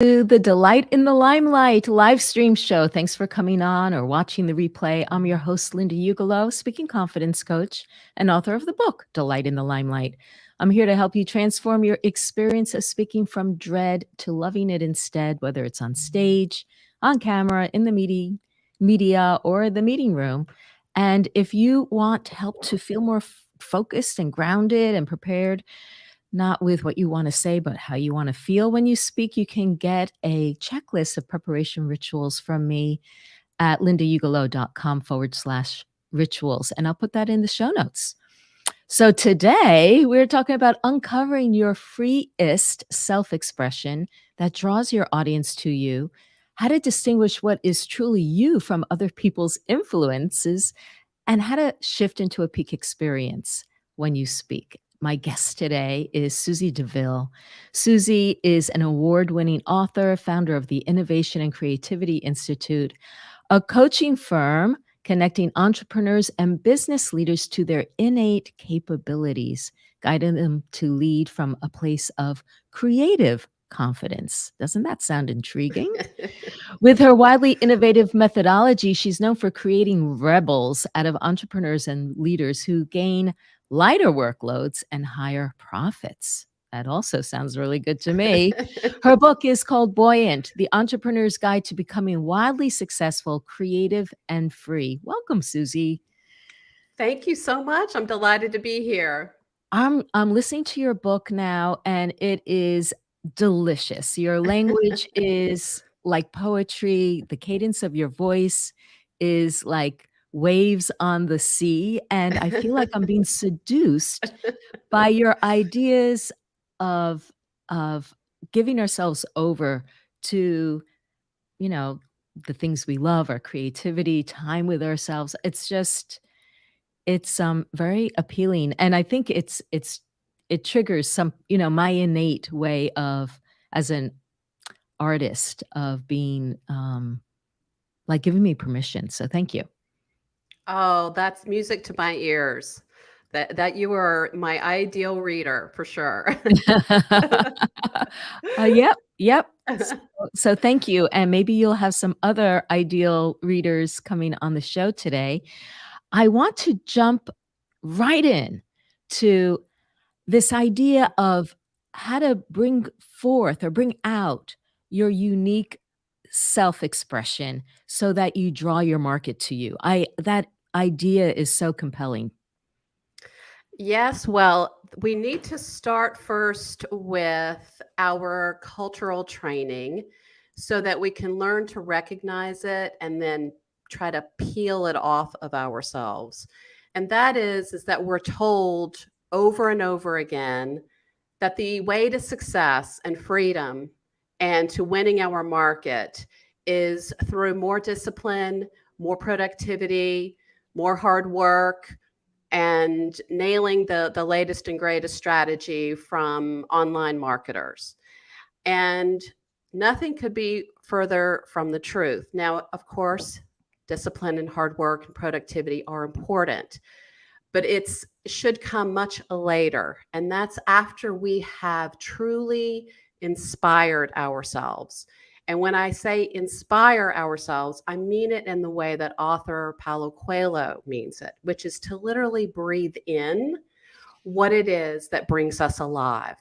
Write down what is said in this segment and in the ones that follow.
To the Delight in the Limelight live stream show. Thanks for coming on or watching the replay. I'm your host, Linda Ugolo, speaking confidence coach and author of the book, Delight in the Limelight. I'm here to help you transform your experience of speaking from dread to loving it instead, whether it's on stage, on camera, in the media, or the meeting room. And if you want help to feel more focused and grounded and prepared, not with what you want to say, but how you want to feel when you speak, you can get a checklist of preparation rituals from me at lindaugolo.com/rituals. And I'll put that in the show notes. So today we're talking about uncovering your freest self-expression that draws your audience to you, how to distinguish what is truly you from other people's influences, and how to shift into a peak experience when you speak. My guest today is Susie deVille. Susie is an award-winning author, founder of the Innovation and Creativity Institute, a coaching firm connecting entrepreneurs and business leaders to their innate capabilities, guiding them to lead from a place of creative confidence. Doesn't that sound intriguing? With her widely innovative methodology, she's known for creating rebels out of entrepreneurs and leaders who gain lighter workloads and higher profits. That also sounds really good to me. Her book is called Buoyant, The Entrepreneur's Guide to Becoming Wildly Successful, Creative, and Free. Welcome, Susie. Thank you so much. I'm delighted to be here. I'm listening to your book now, and it is delicious. Your language is like poetry. The cadence of your voice is like waves on the sea, and I feel like I'm being seduced by your ideas of of giving ourselves over to, you know, the things we love, our creativity, time with ourselves. It's very appealing, and I think it triggers some, my innate way of, as an artist, of being, like, giving me permission, so thank you. Oh, that's music to my ears. That you are my ideal reader for sure. Yep. So thank you, and maybe you'll have some other ideal readers coming on the show today. I want to jump right in to this idea of how to bring forth or bring out your unique self-expression so that you draw your market to you. That idea is so compelling. Yes, well, we need to start first with our cultural training so that we can learn to recognize it and then try to peel it off of ourselves. And that is that we're told over and over again that the way to success and freedom and to winning our market is through more discipline, more productivity, more hard work, and nailing the latest and greatest strategy from online marketers. And nothing could be further from the truth. Now, of course, discipline and hard work and productivity are important, but it should come much later. And that's after we have truly inspired ourselves. And when I say inspire ourselves, I mean it in the way that author Paulo Coelho means it, which is to literally breathe in what it is that brings us alive,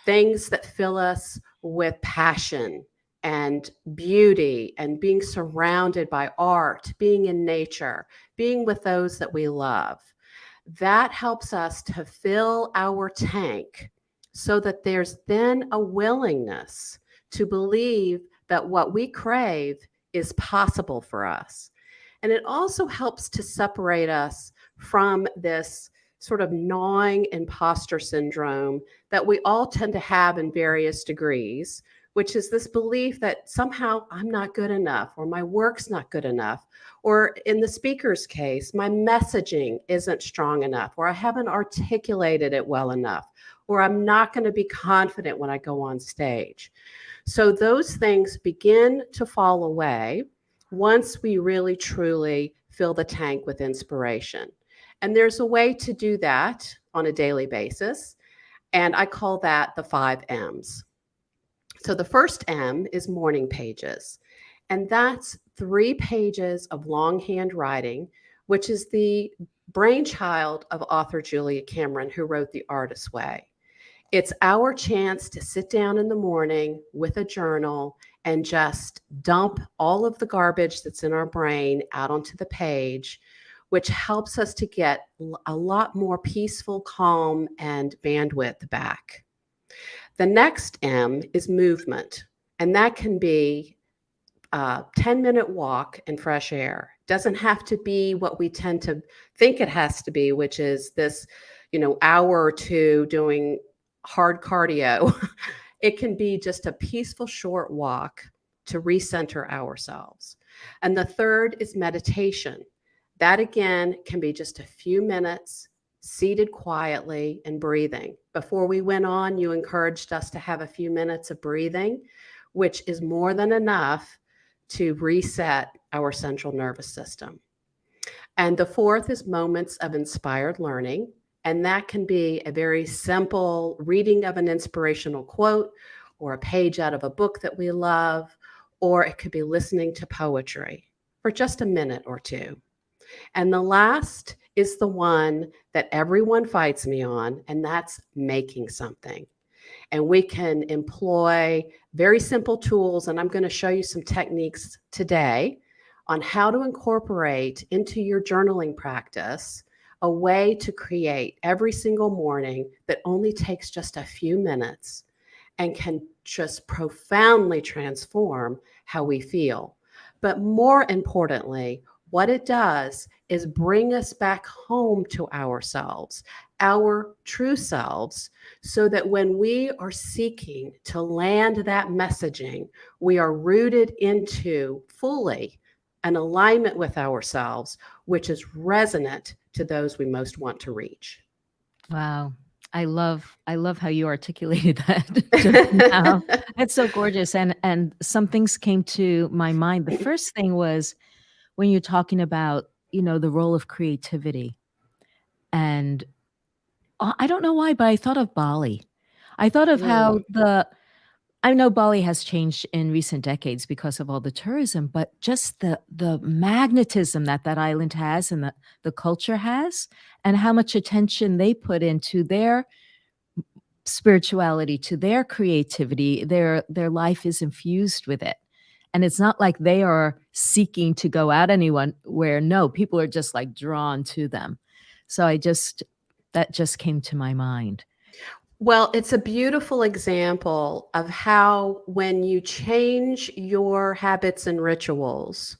things that fill us with passion and beauty and being surrounded by art, being in nature, being with those that we love. That helps us to fill our tank so that there's then a willingness to believe that what we crave is possible for us. And it also helps to separate us from this sort of gnawing imposter syndrome that we all tend to have in various degrees, which is this belief that somehow I'm not good enough, or my work's not good enough, or in the speaker's case, my messaging isn't strong enough, or I haven't articulated it well enough, or I'm not going to be confident when I go on stage. So those things begin to fall away once we really truly fill the tank with inspiration. And there's a way to do that on a daily basis. And I call that the 5 M's. So the first M is morning pages, and that's 3 pages of longhand writing, which is the brainchild of author Julia Cameron, who wrote The Artist's Way. It's our chance to sit down in the morning with a journal and just dump all of the garbage that's in our brain out onto the page, which helps us to get a lot more peaceful, calm, and bandwidth back. The next M is movement, and that can be a 10-minute walk in fresh air. Doesn't have to be what we tend to think it has to be, which is this, hour or two doing hard cardio. It can be just a peaceful short walk to recenter ourselves. And the third is meditation. That again can be just a few minutes seated quietly and breathing. Before we went on, you encouraged us to have a few minutes of breathing, which is more than enough to reset our central nervous system. And the fourth is moments of inspired learning. And that can be a very simple reading of an inspirational quote or a page out of a book that we love, or it could be listening to poetry for just a minute or two. And the last is the one that everyone fights me on, and that's making something. And we can employ very simple tools, and I'm going to show you some techniques today on how to incorporate into your journaling practice a way to create every single morning that only takes just a few minutes and can just profoundly transform how we feel. But more importantly, what it does is bring us back home to ourselves, our true selves, so that when we are seeking to land that messaging, we are rooted into fully an alignment with ourselves, which is resonant to those we most want to reach. Wow. I love how you articulated that just now. It's so gorgeous, and some things came to my mind. The first thing was when you're talking about, the role of creativity, and I don't know why, but I thought of Bali. I thought of how Mm. I know Bali has changed in recent decades because of all the tourism, but just the magnetism that that island has and the culture has, and how much attention they put into their spirituality, to their creativity, their life is infused with it. And it's not like they are seeking to go out anyone where no, people are just like drawn to them. So that just came to my mind. Well, it's a beautiful example of how when you change your habits and rituals,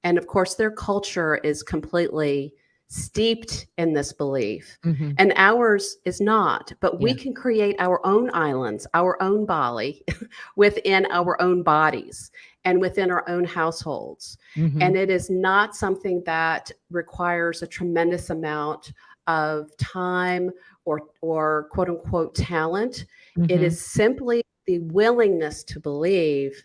and of course, their culture is completely steeped in this belief, Mhm. and ours is not. But we Yeah. can create our own islands, our own Bali within our own bodies and within our own households. And Mhm. it is not something that requires a tremendous amount of time or quote unquote talent. It Mhm. is simply the willingness to believe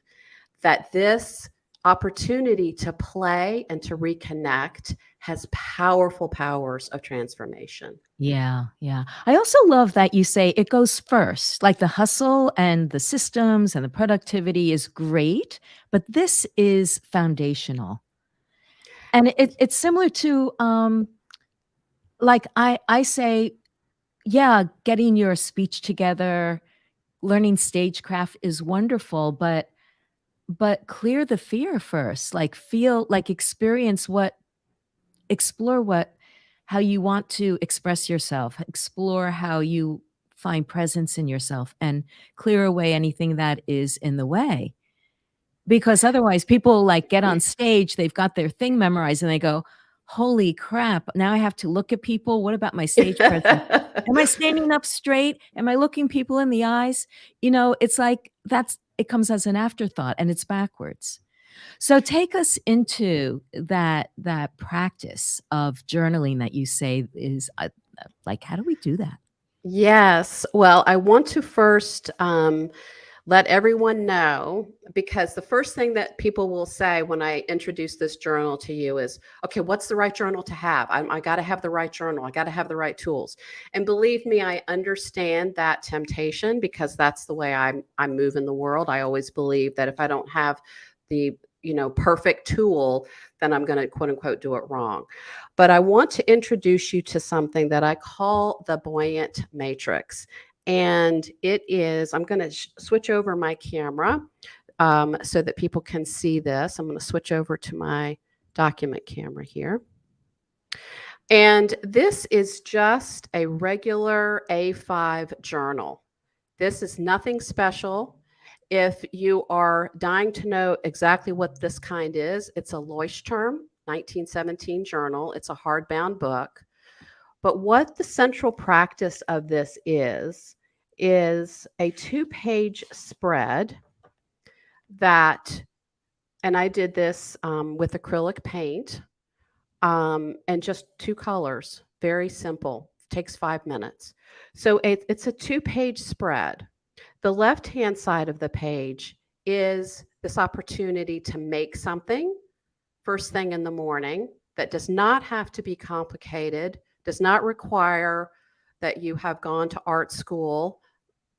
that this opportunity to play and to reconnect has powerful powers of transformation. Yeah, yeah. I also love that you say it goes first. Like the hustle and the systems and the productivity is great, but this is foundational. And it's similar to like I say, yeah, getting your speech together, learning stagecraft is wonderful, but clear the fear first. Like feel like experience what explore what how you want to express yourself, explore how you find presence in yourself and clear away anything that is in the way. Because otherwise people like get on stage, they've got their thing memorized and they go, "Holy crap, now I have to look at people. What about my stage presence? Am I standing up straight? Am I looking people in the eyes?" It's like it comes as an afterthought and it's backwards. So take us into that practice of journaling that you say is, like, how do we do that? Yes. Well, I want to first Let everyone know, because the first thing that people will say when I introduce this journal to you is, okay, what's the right journal to have? I got to have the right journal. I got to have the right tools. And believe me, I understand that temptation because that's the way I move in the world. I always believe that if I don't have the perfect tool, then I'm going to quote unquote do it wrong. But I want to introduce you to something that I call the Buoyant Matrix. And it is, I'm going to switch over my camera so that people can see this. I'm going to switch over to my document camera here. And this is just a regular A5 journal. This is nothing special. If you are dying to know exactly what this kind is, it's a Leuchtturm 1917 journal. It's a hardbound book. But what the central practice of this is a 2-page spread that, and I did this with acrylic paint and just 2 colors, very simple, takes 5 minutes. So it's a 2-page spread. The left-hand side of the page is this opportunity to make something first thing in the morning that does not have to be complicated, does not require that you have gone to art school.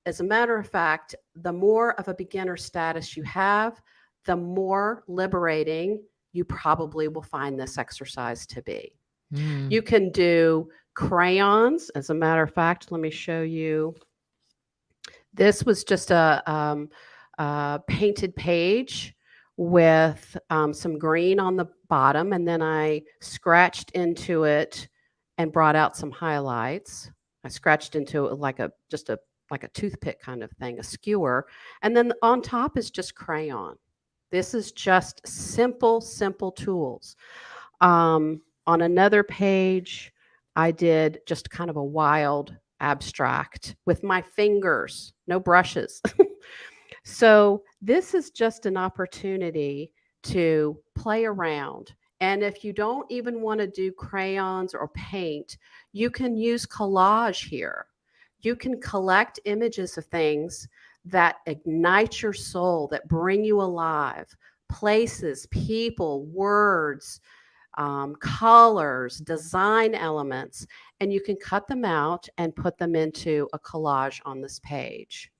As a matter of fact, the more of a beginner status you have, the more liberating you probably will find this exercise to be. You can do crayons. As a matter of fact, let me show you. This was just a painted page with some green on the bottom, and then I scratched into it and brought out some highlights. I scratched into it like a toothpick kind of thing, a skewer, and then on top is just crayon. This is just simple tools. On another page, I did just kind of a wild abstract with my fingers, no brushes. So this is just an opportunity to play around. And if you don't even want to do crayons or paint, you can use collage here. You can collect images of things that ignite your soul, that bring you alive, places, people, words, colors, design elements, and you can cut them out and put them into a collage on this page.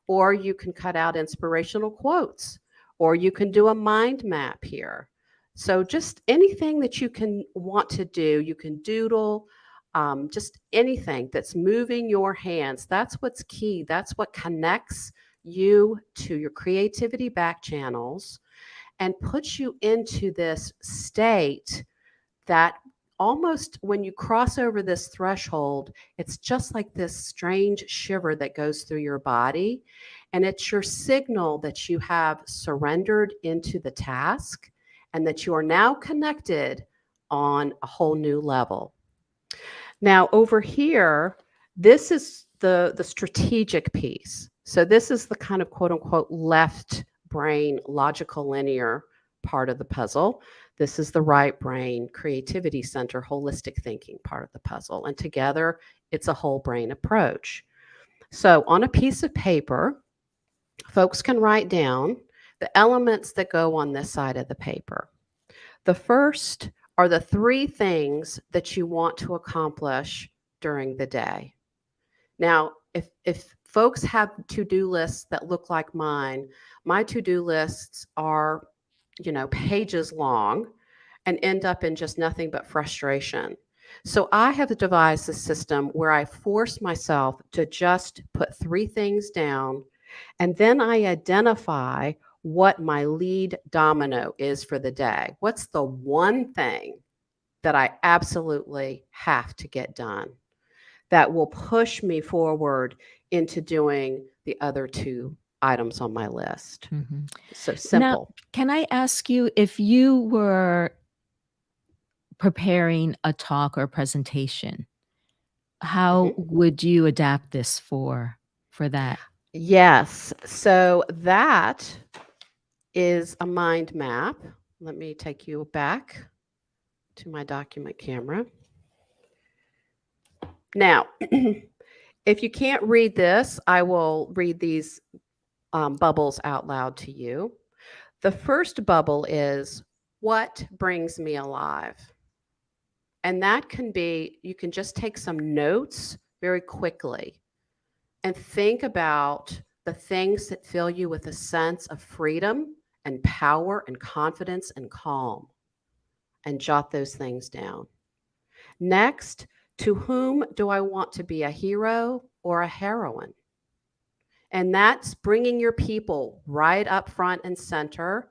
Or you can cut out inspirational quotes, or you can do a mind map here. So just anything that you can want to do, you can doodle, just anything that's moving your hands. That's what's key. That's what connects you to your creativity back channels and puts you into this state that almost when you cross over this threshold, it's just like this strange shiver that goes through your body. And it's your signal that you have surrendered into the task and that you are now connected on a whole new level. Now, over here, this is the strategic piece. So this is the kind of quote unquote left brain, logical linear part of the puzzle. This is the right brain, creativity center, holistic thinking part of the puzzle. And together, it's a whole brain approach. So on a piece of paper, folks can write down the elements that go on this side of the paper. The first are the 3 things that you want to accomplish during the day. Now, if folks have to-do lists that look like mine, my to-do lists are, pages long and end up in just nothing but frustration. So I have devised a system where I force myself to just put 3 things down, and then I identify what my lead domino is for the day. What's the one thing that I absolutely have to get done that will push me forward into doing the other 2 items on my list? So simple. Now, can I ask you, if you were preparing a talk or a presentation, how would you adapt this for that? Yes. So that is a mind map. Let me take you back to my document camera. Now, if you can't read this, I will read these bubbles out loud to you. The first bubble is, what brings me alive? And that can be, you can just take some notes very quickly and think about the things that fill you with a sense of freedom and power and confidence and calm, and jot those things down. Next, to whom do I want to be a hero or a heroine? And that's bringing your people right up front and center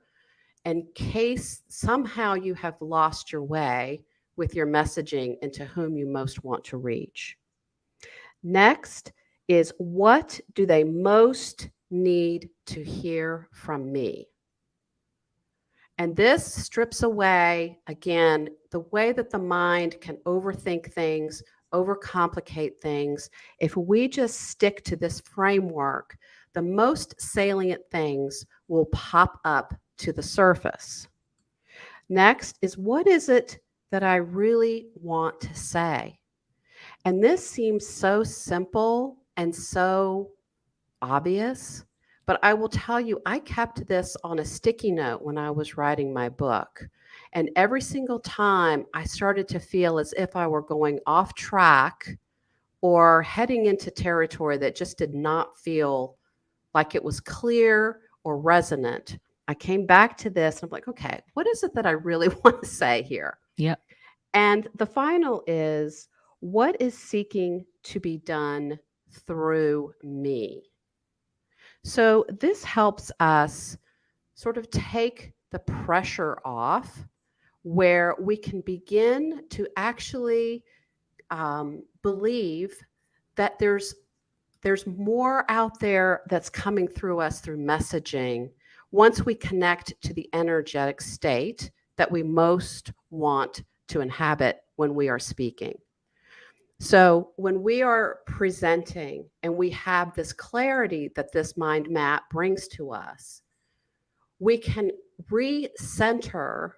in case somehow you have lost your way with your messaging into whom you most want to reach. Next is, what do they most need to hear from me? And this strips away, again, the way that the mind can overthink things, overcomplicate things. If we just stick to this framework, the most salient things will pop up to the surface. Next is, what is it that I really want to say? And this seems so simple and so obvious, but I will tell you, I kept this on a sticky note when I was writing my book. And every single time I started to feel as if I were going off track or heading into territory that just did not feel like it was clear or resonant, I came back to this and I'm like, okay, what is it that I really want to say here? Yep. And the final is, what is seeking to be done through me? So this helps us sort of take the pressure off, where we can begin to actually believe that there's more out there that's coming through us through messaging once we connect to the energetic state that we most want to inhabit when we are speaking. So when we are presenting and we have this clarity that this mind map brings to us, we can recenter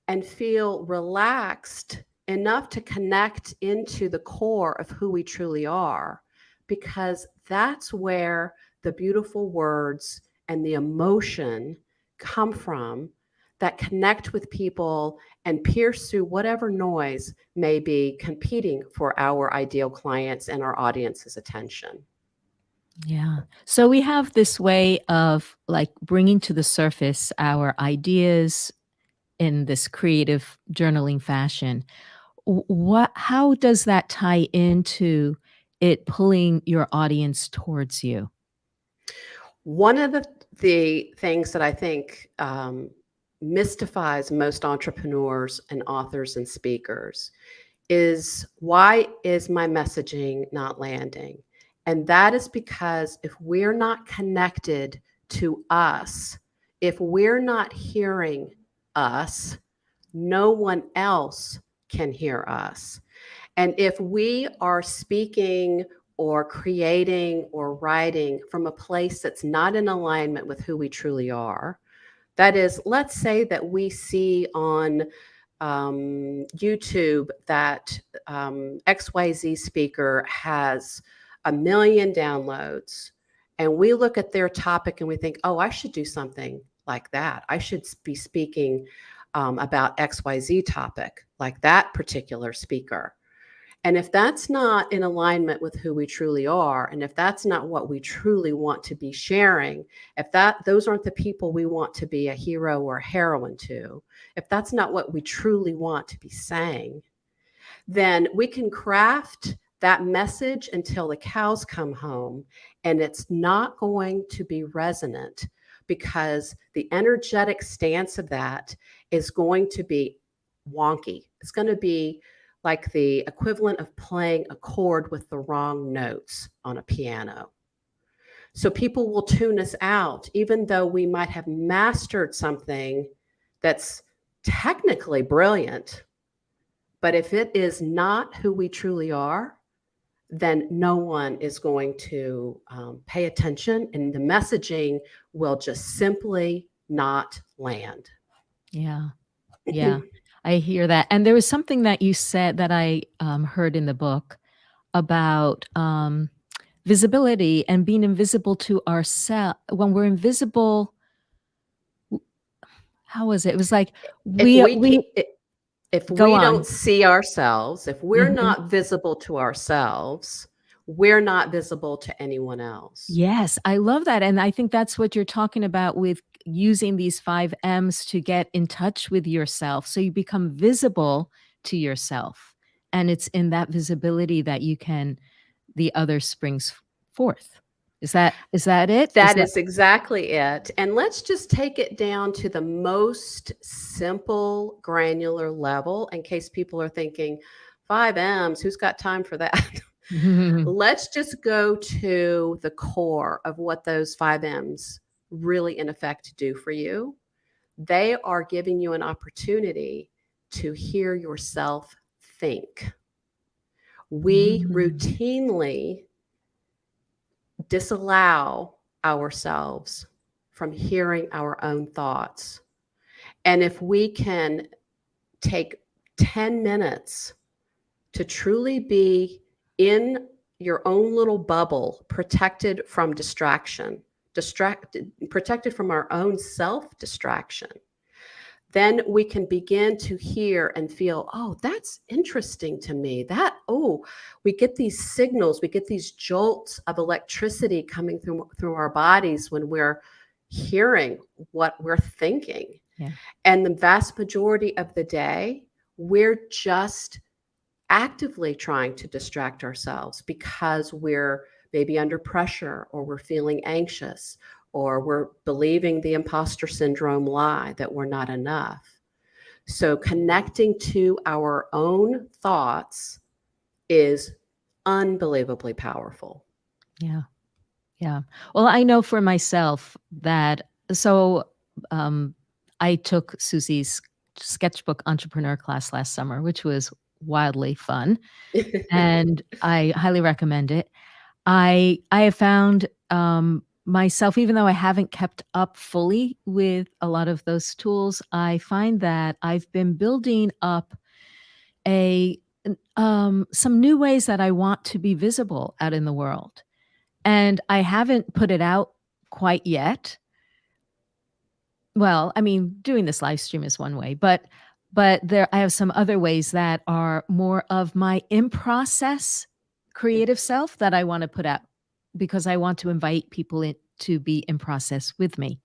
and feel relaxed enough to connect into the core of who we truly are, because that's where the beautiful words and the emotion come from that connect with people and pierce through whatever noise may be competing for our ideal clients and our audience's attention. Yeah. So we have this way of like bringing to the surface our ideas in this creative journaling fashion. What how does that tie into it pulling your audience towards you? One of the things that I think mystifies most entrepreneurs and authors and speakers is, why is my messaging not landing? And that is because if we're not connected to us, if we're not hearing us, no one else can hear us. And if we are speaking or creating or writing from a place that's not in alignment with who we truly are, that is, let's say that we see on YouTube that XYZ speaker has 1 million downloads, and we look at their topic and we think, oh, I should do something like that. I should be speaking about XYZ topic like that particular speaker. And if that's not in alignment with who we truly are, and if that's not what we truly want to be sharing, if those aren't the people we want to be a hero or a heroine to, if that's not what we truly want to be saying, then we can craft that message until the cows come home, and it's not going to be resonant, because the energetic stance of that is going to be wonky. It's going to be like the equivalent of playing a chord with the wrong notes on a piano. So people will tune us out, even though we might have mastered something that's technically brilliant. But if it is not who we truly are, then no one is going to pay attention, and the messaging will just simply not land. Yeah. Yeah. I hear that. And there was something that you said that I heard in the book about visibility and being invisible to ourselves. When we're invisible, how was it? It was like If we we if go we don't on. see ourselves, if we're Mhm. not visible to ourselves, we're not visible to anyone else. Yes, I love that, and I think that's what you're talking about with using these 5 M's to get in touch with yourself, so you become visible to yourself, and it's in that visibility that you can the other springs forth. Is that it? Is That that is exactly it. And let's just take it down to the most simple, granular level in case people are thinking, 5 M's, who's got time for that? Let's just go to the core of what those 5 M's really, in effect, do for you. They are giving you an opportunity to hear yourself think. We Mm. routinely disallow ourselves from hearing our own thoughts. And if we can take 10 minutes to truly be in your own little bubble, protected from distraction, protected from our own self distraction, then we can begin to hear and feel, oh, that's interesting to me. We get these signals, we get these jolts of electricity coming through our bodies when we're hearing what we're thinking. Yeah. And the vast majority of the day, we're just actively trying to distract ourselves because we're maybe under pressure, or we're feeling anxious, or we're believing the imposter syndrome lie that we're not enough. So connecting to our own thoughts is unbelievably powerful. Yeah. Yeah. Well, I know for myself that um, I took Susie's sketchbook entrepreneur class last summer, which was wildly fun, and I highly recommend it. I have found, myself, even though I haven't kept up fully with a lot of those tools, I find that I've been building up some new ways that I want to be visible out in the world. And I haven't put it out quite yet. Well, I mean, doing this live stream is one way, but there I have some other ways that are more of my in process creative self that I wanna put out because I want to invite people in to be in process with me.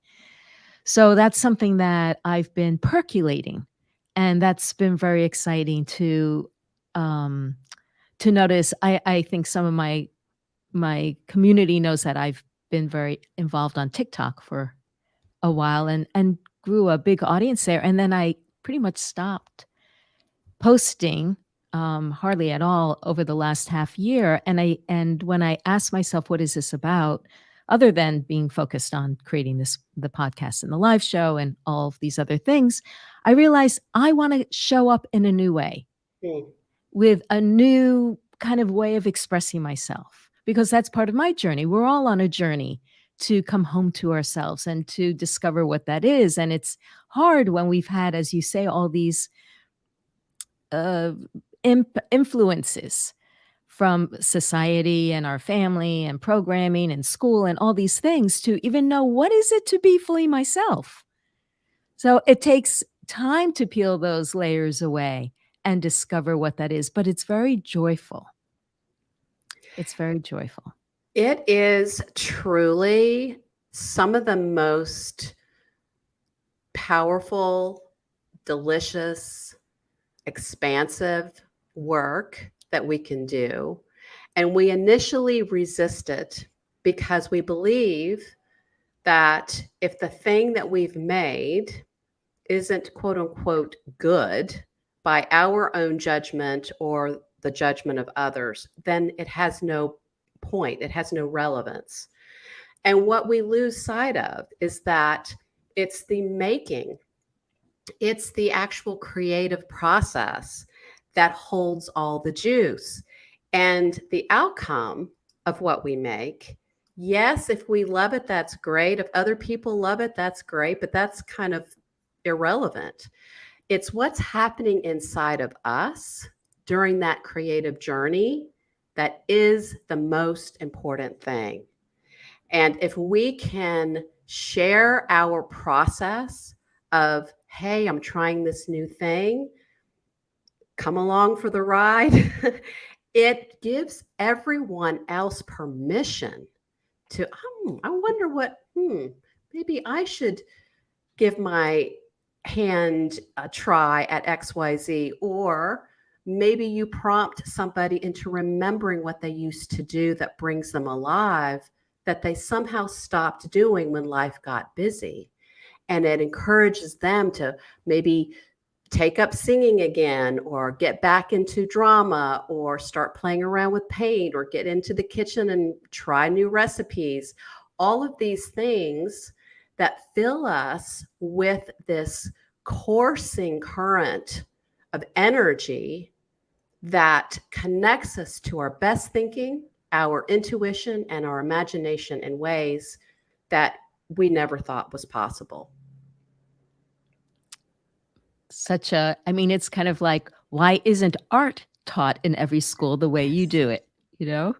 So that's something that I've been percolating, and that's been very exciting um, to notice. I think some of my community knows that I've been very involved on TikTok for a while and grew a big audience there, and then I pretty much stopped posting, hardly at all over the last half year, and when I asked myself, "What is this about?" Other than being focused on creating the podcast and the live show and all of these other things, I realized I wanna show up in a new way, Mm. with a new kind of way of expressing myself, because that's part of my journey. We're all on a journey to come home to ourselves and to discover what that is. And it's hard when we've had, as you say, all these uh, influences from society and our family and programming and school and all these things to even know what is it to be fully myself. So it takes time to peel those layers away and discover what that is, but it's very joyful. It's very joyful. It is truly some of the most powerful, delicious, expansive work that we can do. And we initially resist it because we believe that if the thing that we've made isn't quote unquote good by our own judgment or the judgment of others, then it has no point, it has no relevance. And what we lose sight of is that it's the making, it's the actual creative process that holds all the juice. And the outcome of what we make, yes, if we love it, that's great. If other people love it, that's great, but that's kind of irrelevant. It's what's happening inside of us during that creative journey That is the most important thing. And if we can share our process of, hey, I'm trying this new thing, come along for the ride, it gives everyone else permission to, I wonder maybe I should give my hand a try at XYZ. Or maybe you prompt somebody into remembering what they used to do that brings them alive, that they somehow stopped doing when life got busy. And it encourages them to maybe take up singing again, or get back into drama, or start playing around with paint, or get into the kitchen and try new recipes. All of these things that fill us with this coursing current of energy that connects us to our best thinking, our intuition, and our imagination in ways that we never thought was possible. I mean, it's kind of like, why isn't art taught in every school the way you do it? You know,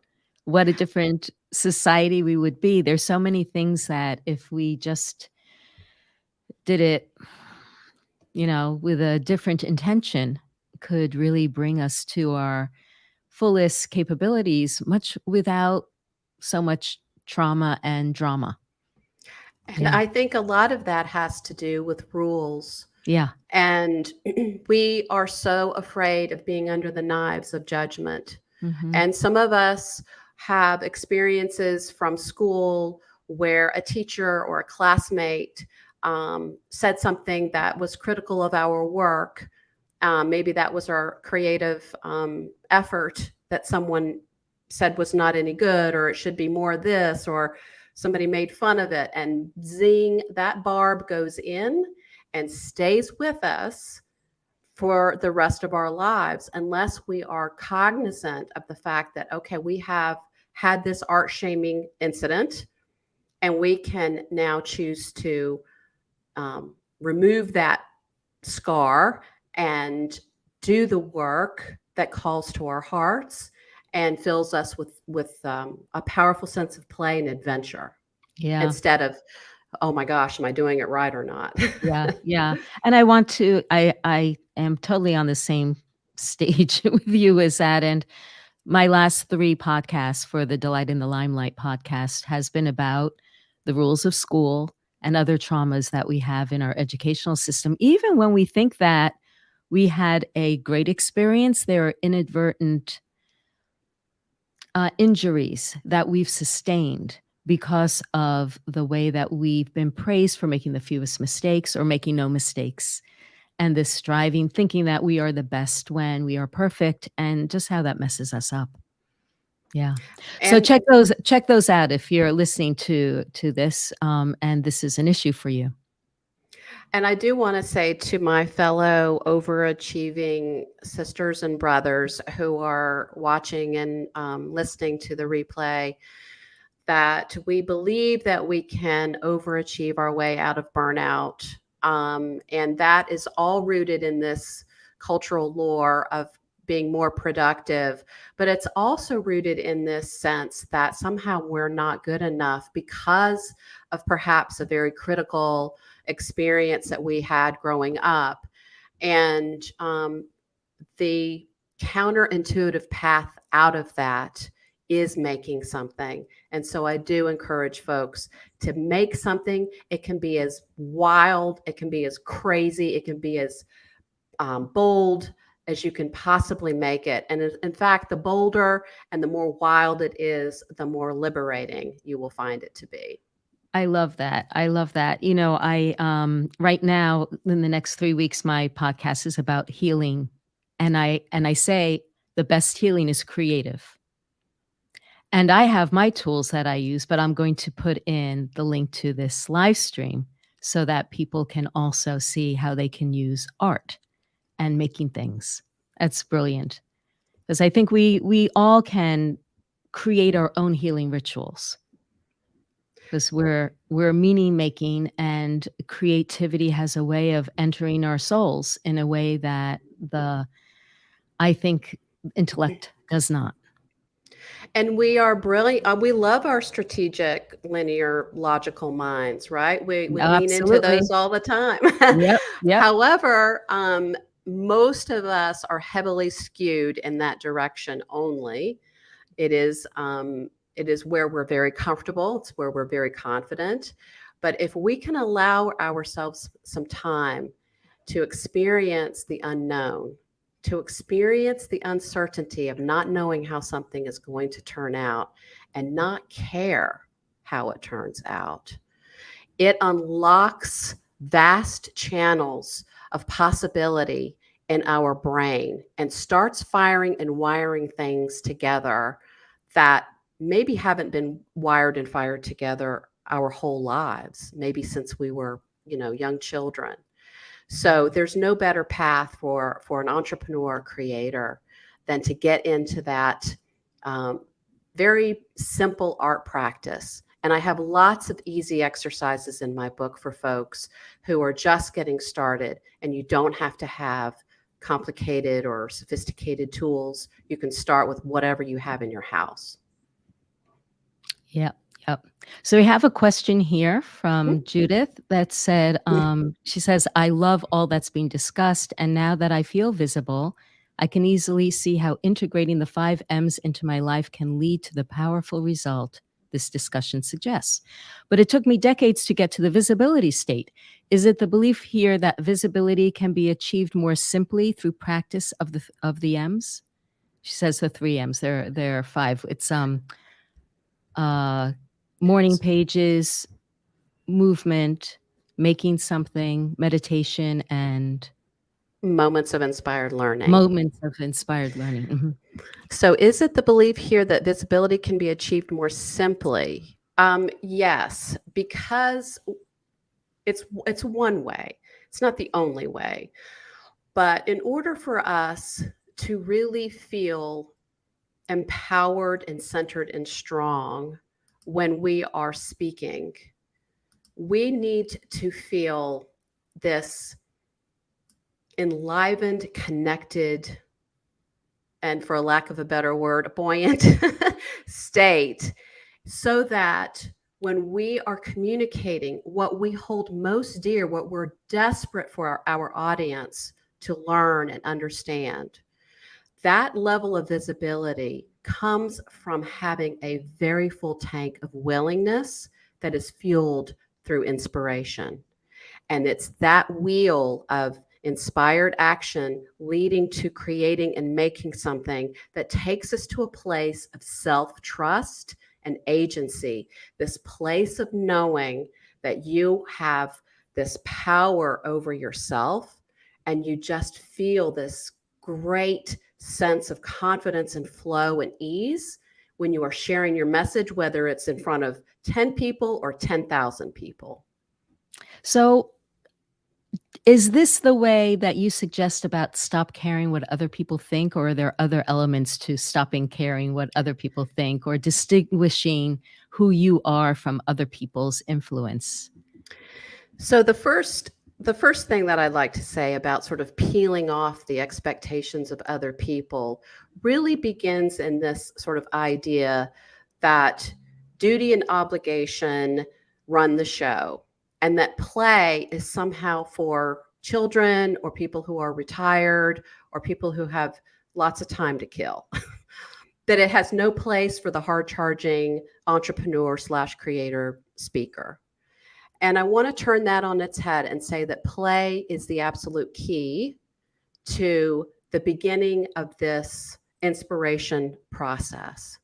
what a different society we would be. There's so many things that if we just did it, with a different intention, could really bring us to our fullest capabilities, much without so much trauma and drama. And Yeah. I think a lot of that has to do with rules. Yeah. And we are so afraid of being under the knives of judgment. Mhm. And some of us have experiences from school where a teacher or a classmate said something that was critical of our work. Maybe that was our creative effort that someone said was not any good, or it should be more of this, or somebody made fun of it. And zing, that barb goes in and stays with us for the rest of our lives, unless we are cognizant of the fact that, okay, we have had this art shaming incident, and we can now choose to remove that scar and do the work that calls to our hearts and fills us with a powerful sense of play and adventure, Yeah. instead of, oh my gosh, am I doing it right or not? Yeah, yeah, and I am totally on the same stage with you as that, and my last 3 podcasts for the Delight in the Limelight podcast has been about the rules of school and other traumas that we have in our educational system. Even when we think that we had a great experience, there are inadvertent injuries that we've sustained because of the way that we've been praised for making the fewest mistakes or making no mistakes. And this striving, thinking that we are the best when we are perfect, and just how that messes us up. Yeah. So And check those out if you're listening to this, and this is an issue for you. And I do want to say to my fellow overachieving sisters and brothers who are watching and listening to the replay, that we believe that we can overachieve our way out of burnout. And that is all rooted in this cultural lore of being more productive. But it's also rooted in this sense that somehow we're not good enough because of perhaps a very critical experience that we had growing up. And the counterintuitive path out of that is making something. And so I do encourage folks to make something. It can be as wild, it can be as crazy, it can be as bold as you can possibly make it. And in fact, the bolder and the more wild it is, the more liberating you will find it to be. I love that. I love that. I right now in the next 3 weeks, my podcast is about healing, and I say the best healing is creative. And I have my tools that I use, but I'm going to put in the link to this live stream so that people can also see how they can use art and making things. That's brilliant. Because I think we all can create our own healing rituals. Because we're meaning making, and creativity has a way of entering our souls in a way that I think intellect does not. And we are brilliant. We love our strategic, linear, logical minds, right? We lean into Absolutely. those all the time. Yep, yep. However, most of us are heavily skewed in that direction only. It is it is where we're very comfortable. It's where we're very confident. But if we can allow ourselves some time to experience the unknown, to experience the uncertainty of not knowing how something is going to turn out and not care how it turns out, it unlocks vast channels of possibility in our brain and starts firing and wiring things together that maybe haven't been wired and fired together our whole lives, maybe since we were, young children. So there's no better path for an entrepreneur creator than to get into that um, very simple art practice. And I have lots of easy exercises in my book for folks who are just getting started, and you don't have to have complicated or sophisticated tools. You can start with whatever you have in your house. Yep, yep. So we have a question here Mhm. from Judith that said, she says, I love all that's being discussed. And now that I feel visible, I can easily see how integrating the 5 M's into my life can lead to the powerful result this discussion suggests. But it took me decades to get to the visibility state. Is it the belief here that visibility can be achieved more simply through practice of the M's? She says the 3 M's. There are five. It's uh, morning pages, movement, making something, meditation, and Moments of inspired learning. moments of inspired learning. Mhm. So, is it the belief here that visibility can be achieved more simply? Yes, because it's one way. It's not the only way. But in order for us to really feel empowered and centered and strong when we are speaking, we need to feel this enlivened, connected, and for a lack of a better word, buoyant state, so that when we are communicating what we hold most dear, what we're desperate for our audience to learn and understand, that level of visibility comes from having a very full tank of willingness that is fueled through inspiration. And it's that wheel of inspired action leading to creating and making something that takes us to a place of self trust and agency, this place of knowing that you have this power over yourself, and you just feel this great sense of confidence and flow and ease when you are sharing your message, whether it's in front of 10 people or 10,000 people. So, is this the way that you suggest about stop caring what other people think, or are there other elements to stopping caring what other people think, or distinguishing who you are from other people's influence? So the first thing that I'd like to say about sort of peeling off the expectations of other people really begins in this sort of idea that duty and obligation run the show, and that play is somehow for children or people who are retired or people who have lots of time to kill. That it has no place for the hard charging entrepreneur slash creator speaker. And I want to turn that on its head and say that play is the absolute key to the beginning of this inspiration process.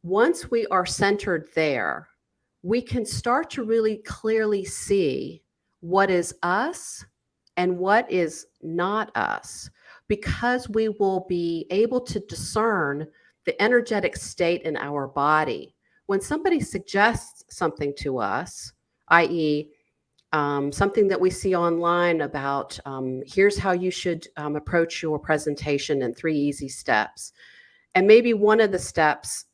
Once we are centered there, we can start to really clearly see what is us and what is not us, because we will be able to discern the energetic state in our body. When somebody suggests something to us, i.e., something that we see online about here's how you should approach your presentation in 3 easy steps. And maybe one of the steps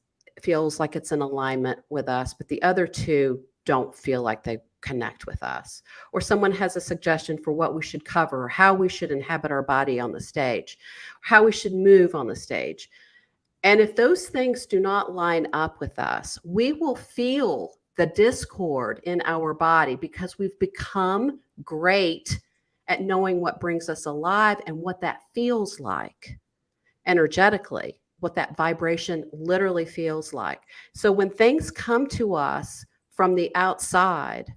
feels like it's in alignment with us, but the other two don't feel like they connect with us. Or someone has a suggestion for what we should cover, or how we should inhabit our body on the stage, how we should move on the stage. And if those things do not line up with us, we will feel the discord in our body because we've become great at knowing what brings us alive and what that feels like energetically, what that vibration literally feels like. So when things come to us from the outside,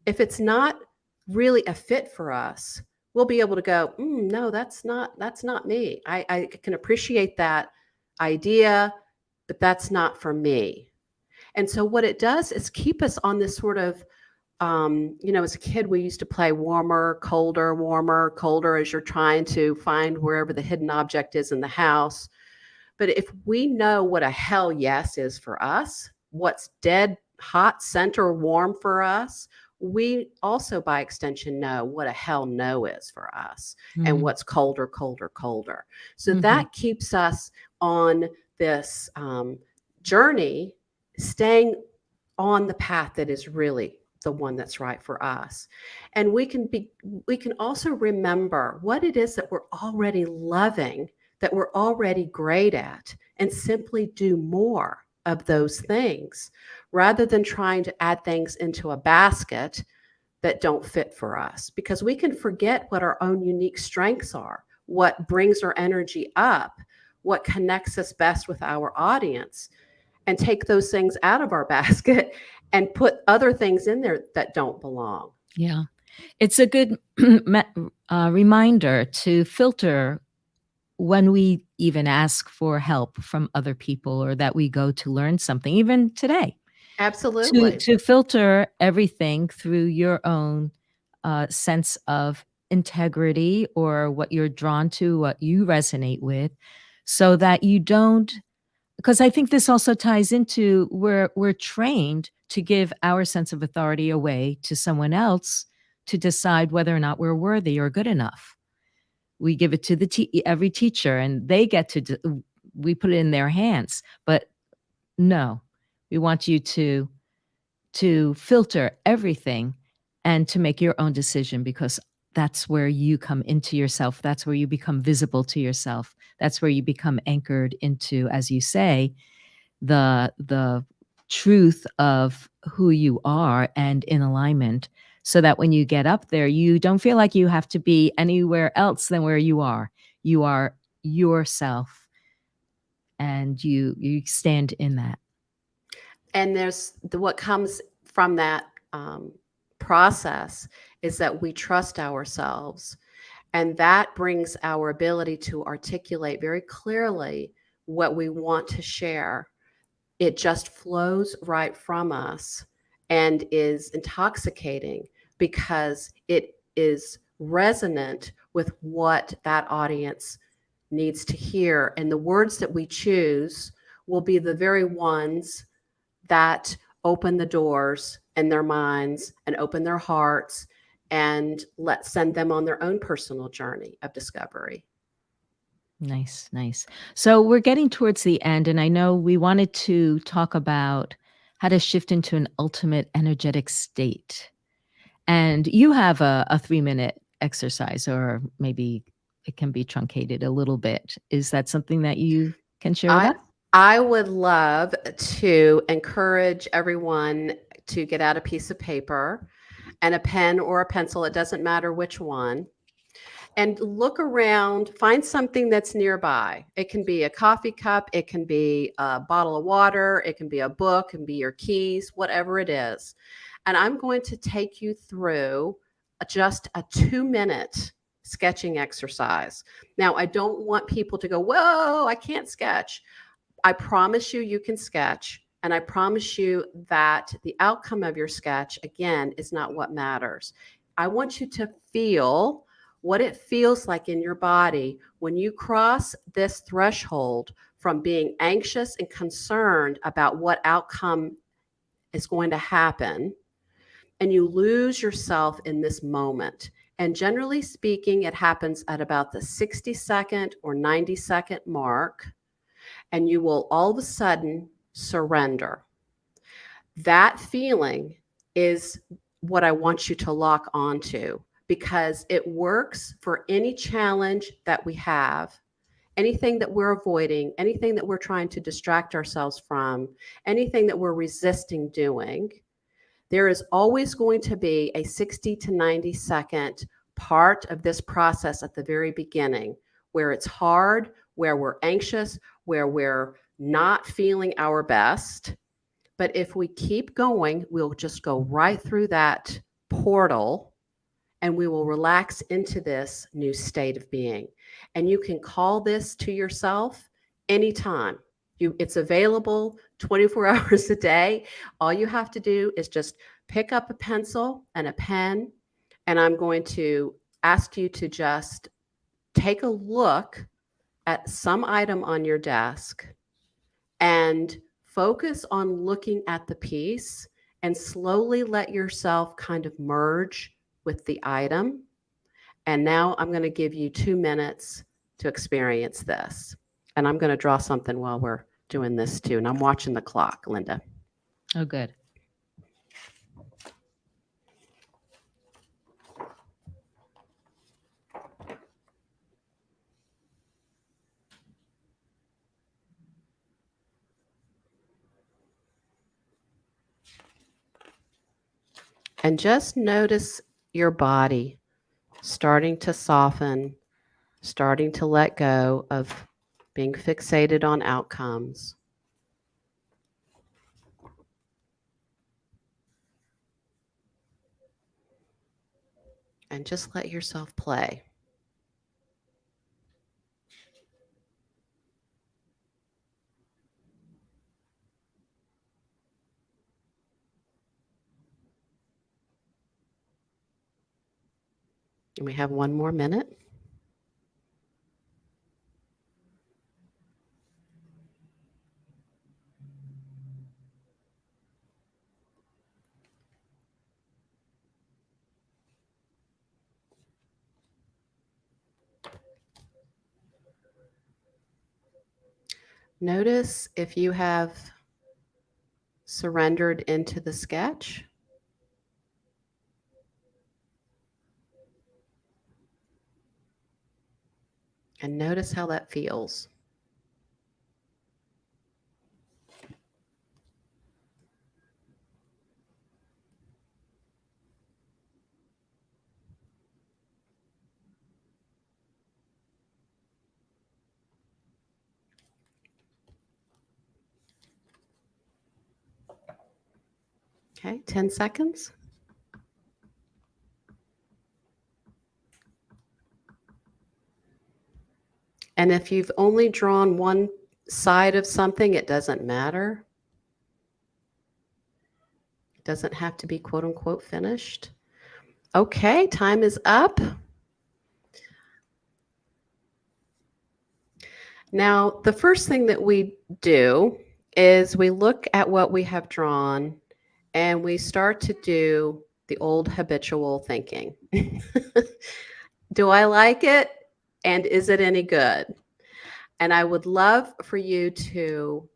if it's not really a fit for us, we'll be able to go, no, that's not me. I can appreciate that idea, but that's not for me. And so what it does is keep us on this sort of as a kid, we used to play warmer, colder as you're trying to find wherever the hidden object is in the house. But if we know what a hell yes is for us, what's dead hot, center warm for us, we also, by extension, know what a hell no is for us and Mm, what's colder, colder, colder. So mhm. that keeps us on this journey, staying on the path that is really the one that's right for us. And we can also remember what it is that we're already loving, that we're already great at, and simply do more of those things rather than trying to add things into a basket that don't fit for us, because we can forget what our own unique strengths are, what brings our energy up, what connects us best with our audience, and take those things out of our basket and put other things in there that don't belong. Yeah. It's a good reminder to filter when we even ask for help from other people or that we go to learn something, even today, to Absolutely. filter everything through your own, sense of integrity or what you're drawn to, what you resonate with, so that you don't, because I think this also ties into where we're trained to give our sense of authority away to someone else to decide whether or not we're worthy or good enough. We give it to every teacher, and they get to we put it in their hands. But no, we want you to filter everything and to make your own decision, because that's where you come into yourself. That's where you become visible to yourself. That's where you become anchored into, as you say, the truth of who you are and in alignment, so that when you get up there, you don't feel like you have to be anywhere else than where you are. You are yourself, and you stand in that. And what comes from that process is that we trust ourselves. And that brings our ability to articulate very clearly what we want to share. It just flows right from us and is intoxicating because it is resonant with what that audience needs to hear. And the words that we choose will be the very ones that open the doors in their minds and open their hearts and send them on their own personal journey of discovery. Nice, nice. So we're getting towards the end, and I know we wanted to talk about how to shift into an ultimate energetic state. And you have a 3-minute exercise, or maybe it can be truncated a little bit. Is that something that you can share with I us? I would love to encourage everyone to get out a piece of paper and a pen or a pencil, it doesn't matter which one, and look around, find something that's nearby. It can be a coffee cup, it can be a bottle of water, it can be a book, it can be your keys, whatever it is. And I'm going to take you through just a 2-minute sketching exercise. Now, I don't want people to go, whoa, I can't sketch. I promise you, you can sketch. And I promise you that the outcome of your sketch, again, is not what matters. I want you to feel what it feels like in your body when you cross this threshold from being anxious and concerned about what outcome is going to happen, and you lose yourself in this moment. And generally speaking, it happens at about the 60-second or 90-second mark, and you will all of a sudden surrender. That feeling is what I want you to lock onto, because it works for any challenge that we have. anything that we're avoiding, anything that we're trying to distract ourselves from, anything that we're resisting doing, there is always going to be a 60 to 90-second part of this process at the very beginning where it's hard, where we're anxious, where we're not feeling our best. But if we keep going, we'll just go right through that portal and we will relax into this new state of being. And you can call this to yourself anytime. It's available 24 hours a day. All you have to do is just pick up a pencil and a pen, and I'm going to ask you to just take a look at some item on your desk and focus on looking at the piece and slowly let yourself kind of merge with the item. And now I'm going to give you 2 minutes to experience this. And I'm going to draw something while we're doing this too. And I'm watching the clock, Linda. Oh, good. And just notice your body starting to soften, starting to let go of being fixated on outcomes. And just let yourself play. And we have 1 more minute. Notice if you have surrendered into the sketch. And notice how that feels. Okay, 10 seconds. And if you've only drawn one side of something, it doesn't matter. It doesn't have to be quote unquote finished. Okay, time is up. Now, the first thing that we do is we look at what we have drawn and we start to do the old habitual thinking. Do I like it? And is it any good? And I would love for you to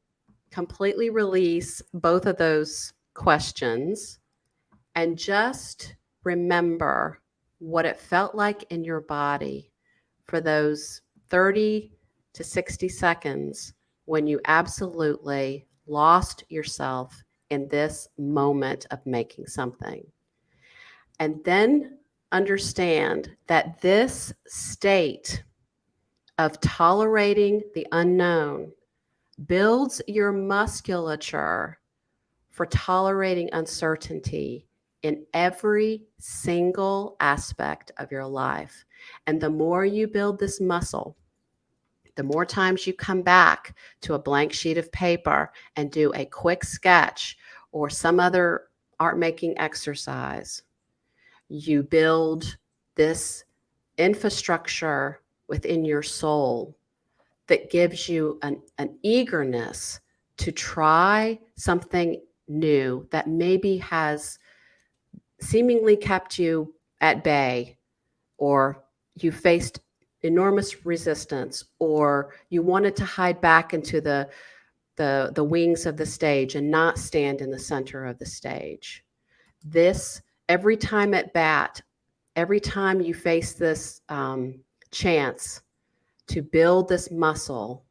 completely release both of those questions and just remember what it felt like in your body for those 30 to 60 seconds when you absolutely lost yourself in this moment of making something. And then understand that this state of tolerating the unknown builds your musculature for tolerating uncertainty in every single aspect of your life. And the more you build this muscle, the more times you come back to a blank sheet of paper and do a quick sketch or some other art making exercise, you build this infrastructure within your soul that gives you an eagerness to try something new that maybe has seemingly kept you at bay, or you faced enormous resistance, or you wanted to hide back into the wings of the stage and not stand in the center of the stage. This, every time at bat, every time you face this chance to build this muscle,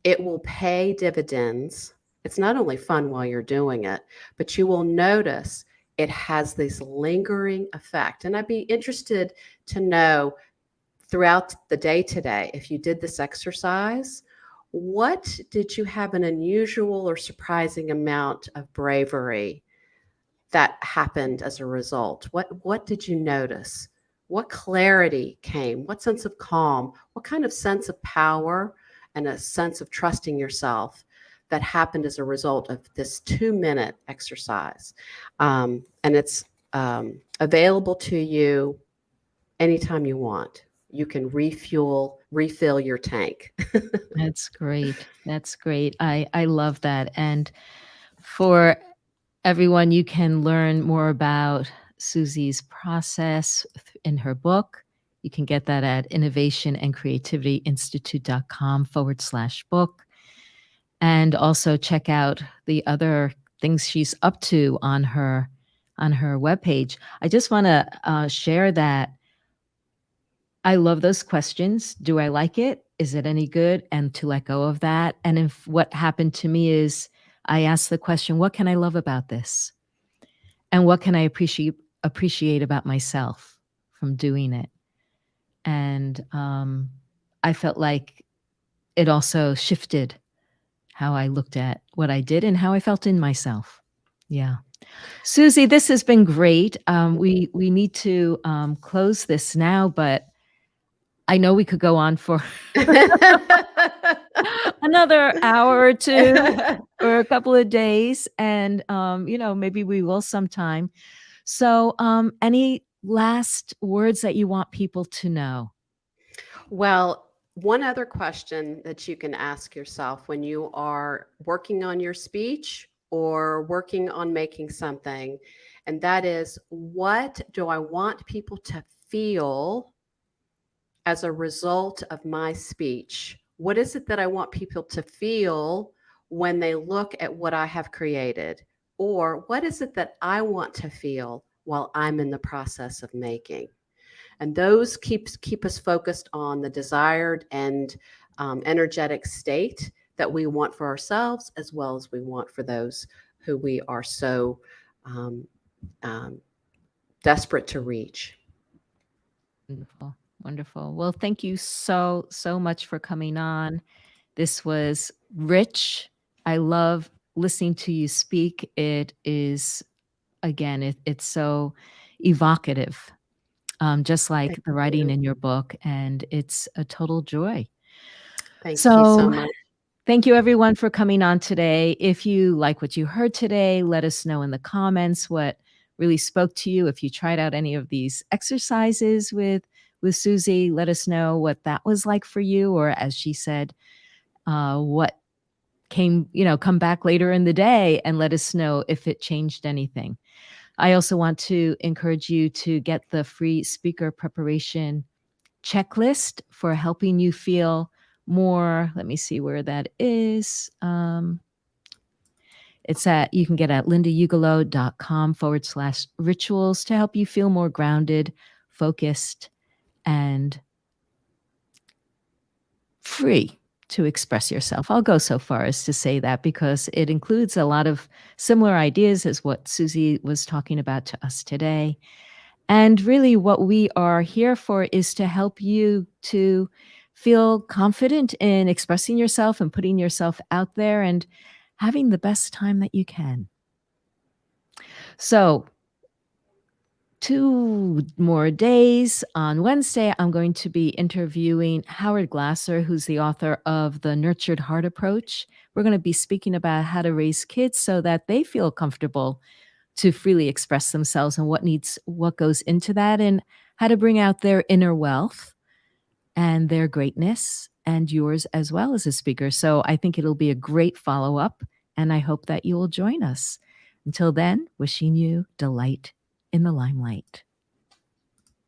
it will pay dividends. It's not only fun while you're doing it, but you will notice it has this lingering effect. And I'd be interested to know throughout the day today, if you did this exercise, what did you have an unusual or surprising amount of bravery that happened as a result? What did you notice? What clarity came? What sense of calm? What kind of sense of power and a sense of trusting yourself that happened as a result of this 2-minute exercise? And it's available to you anytime you want. You can refill your tank. That's great. That's great. I love that. And for everyone, you can learn more about Susie's process in her book. You can get that at innovationandcreativityinstitute.com/book. And also check out the other things she's up to on her webpage. I just want to share that I love those questions. Do I like it? Is it any good? And to let go of that. And if what happened to me is I asked the question, what can I love about this? And what can I appreciate about myself from doing it? And I felt like it also shifted how I looked at what I did and how I felt in myself. Yeah. Susie, this has been great. We need to close this now, but I know we could go on for another hour or two or a couple of days, and maybe we will sometime. So, any last words that you want people to know? Well, one other question that you can ask yourself when you are working on your speech or working on making something, and that is, what do I want people to feel as a result of my speech? What is it that I want people to feel when they look at what I have created? Or what is it that I want to feel while I'm in the process of making? And those keep us focused on the desired and energetic state that we want for ourselves, as well as we want for those who we are so um, um, desperate to reach. Wonderful. Wonderful. Well, thank you so, so much for coming on. This was rich. I love listening to you speak. It is, again, it's so evocative, just like Thank the writing you. in your book, and it's a total joy. Thank you so So much. thank you everyone for coming on today. If you like what you heard today, let us know in the comments what really spoke to you. If you tried out any of these exercises with Susie, let us know what that was like for you, or as she said, what come back later in the day and let us know if it changed anything. I also want to encourage you to get the free speaker preparation checklist for helping you feel more. Let me see where that is. You can get at lindaugelo.com/rituals to help you feel more grounded, focused, and free to express yourself. I'll go so far as to say that because it includes a lot of similar ideas as what Susie was talking about to us today. And really, what we are here for is to help you to feel confident in expressing yourself and putting yourself out there and having the best time that you can. So, 2 more days. On Wednesday, I'm going to be interviewing Howard Glasser, who's the author of The Nurtured Heart Approach. We're going to be speaking about how to raise kids so that they feel comfortable to freely express themselves and what goes into that, and how to bring out their inner wealth and their greatness and yours as well as a speaker. So I think it'll be a great follow-up, and I hope that you will join us. Until then, wishing you delight in the limelight.